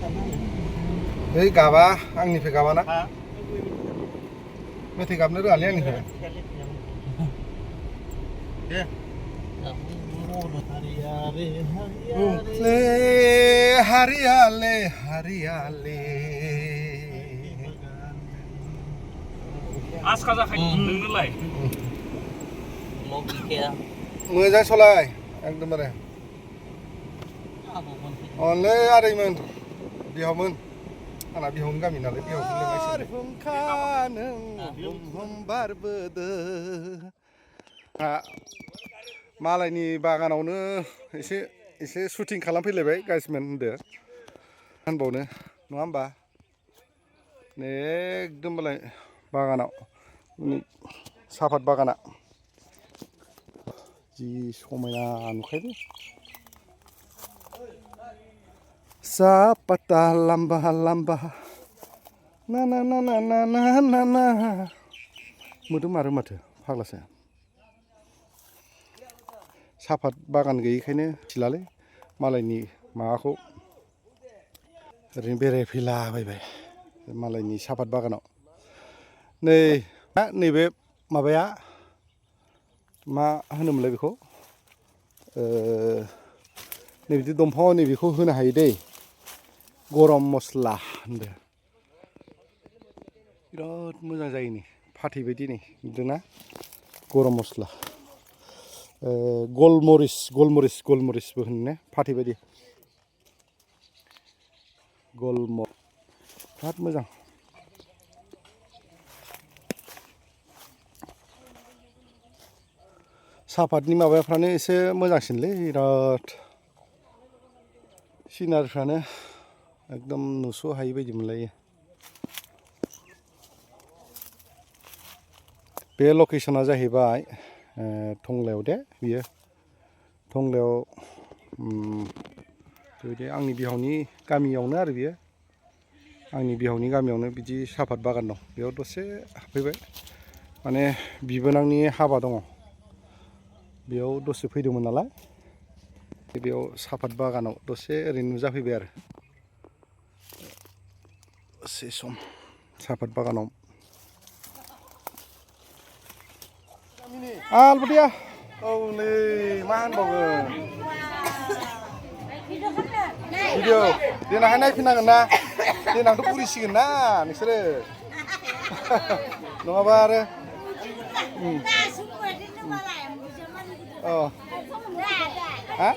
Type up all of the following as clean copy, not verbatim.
Hei gaba आंनिफ्राय गाबा ना मेथाइ गाबनो रोङालै आंनिफ्राय दे हारियाले हारियाले आसखा जाखायो नोंनोलाय मोजां सलाय एकदमबारे अनलै आदैमोन बिहावमोन आंना बिहावनि गामि नालाय मालायनि बागानावनो एसे शुटिं खालामफैलायबाय गाइसमेन होनदो होनबावनो नङा होमबा एकदमबारे बागानाव साफात बागाना जि समायना नुखायो सापाता लाम्बा लाम्बा ना ना ना ना ना ना ना ना मोदोमारो माथो फाग्लासो साफात बागान गैयैखायनो मिथिलालै मालायनि माबाखौ ओरैनो बेरायफैलाबायबाय मालायनि साफात बागानाव नैबे माबाया मा होनोमोनलाय बेखौ नैबिदि दंफाङाव नैबेखौ होनो हायो दै गरम मस्ला होनदो बिराद मोजां जायो नै फाथै बायदि नै नुदोंना गरम मस्ला गलमरिसबो होनो ने फाथै बायदि बिराद मोजां सापातनि माबाफ्रानो एसे मोजांसिनलै बिराद सिनारिफ्रानो एकदम नुस' हायि बायदि मोनलायो बे लकेसना जाहैबाय टंलायाव दे बियो टंलायाव बेबायदि आंनि बिहावनि गामियावनो आरो बियो आंनि बिहावनि गामियावनो बिदि साफात बागान दं बेयाव दसे हाबफैबाय माने बिबोनांनि हाबा दङ बेयाव दसे फैदोंमोन नालाय बेयाव साफात बागानाव दसे ओरैनो नुजाफैबाय आरो दसे सम साफात बागानाव आलबुदिया औ नै मा होनबावगोन भिडिअ देनांहाय नायफिननांगोन ना देनांथ' बुरिसिगोन ना नोंसोरो नङाबा आरो अ हा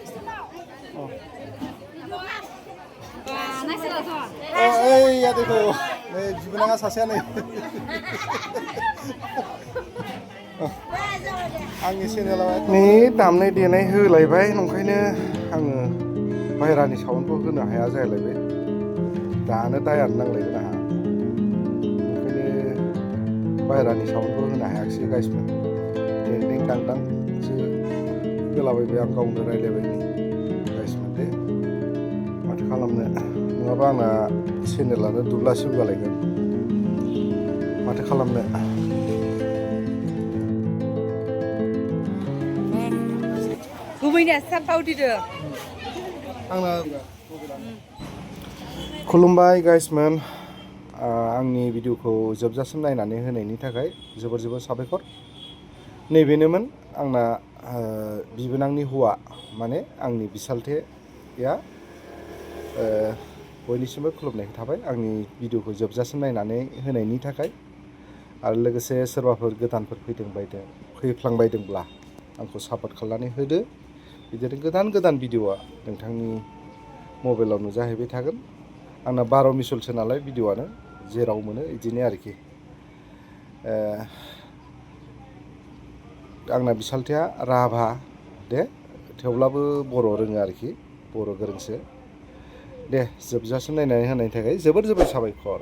ओइ आदैखौ नै बिबोनाङा सासेया नै आंनि चेनेलाव नै दामनाय देनाय होलायबाय नंखायनो आङो बाहेरानि साउन्डखौ होनो हाया जालायबाय दानो दायानो नांलायगोन आंहा ओंखायनो बाहेरानि साउन्डखौ होनो हायाखिसै गाइसमोन दें दांदांसो होलाबायबाय आं गावनो रायलायबाय नै गाइसमोन दे माथो खालामनो नङाबा आंना चेनेलानो दुब्लासिव जालायगोन माथो खालामनो खुलुमबाय गाइसमोन आंनि भिडिअखौ जोबजासिम नायनानै होनायनि थाखाय जोबोर साबायखर नैबेनोमोन आंना बिबोनांनि हौवा माने आंनि बिसालथेया बयनिसिमबो खुलुमनाय थाबाय आंनि भिडिअखौ जोबजासिम नायनानै होनायनि थाखाय आरो लोगोसे सोरबाफोर गोदानफोर फैफ्लांबायदोंब्ला आंखौ सापर्ट खालामनानै होदो बिदिनो गोदान भिडिअआ नोंथांनि मबाइलाव नुजाहैबाय थागोन आंना 12 मिसलसो नालाय भिडिअआनो जेराव मोनो बिदिनो आरोखि आंना बिसालथेया राभा दे थेवब्लाबो बर' रोङो आरोखि बर' गोरोंसो दे जोबजासिम नायनानै होनायनि थाखाय जोबोर साबायखर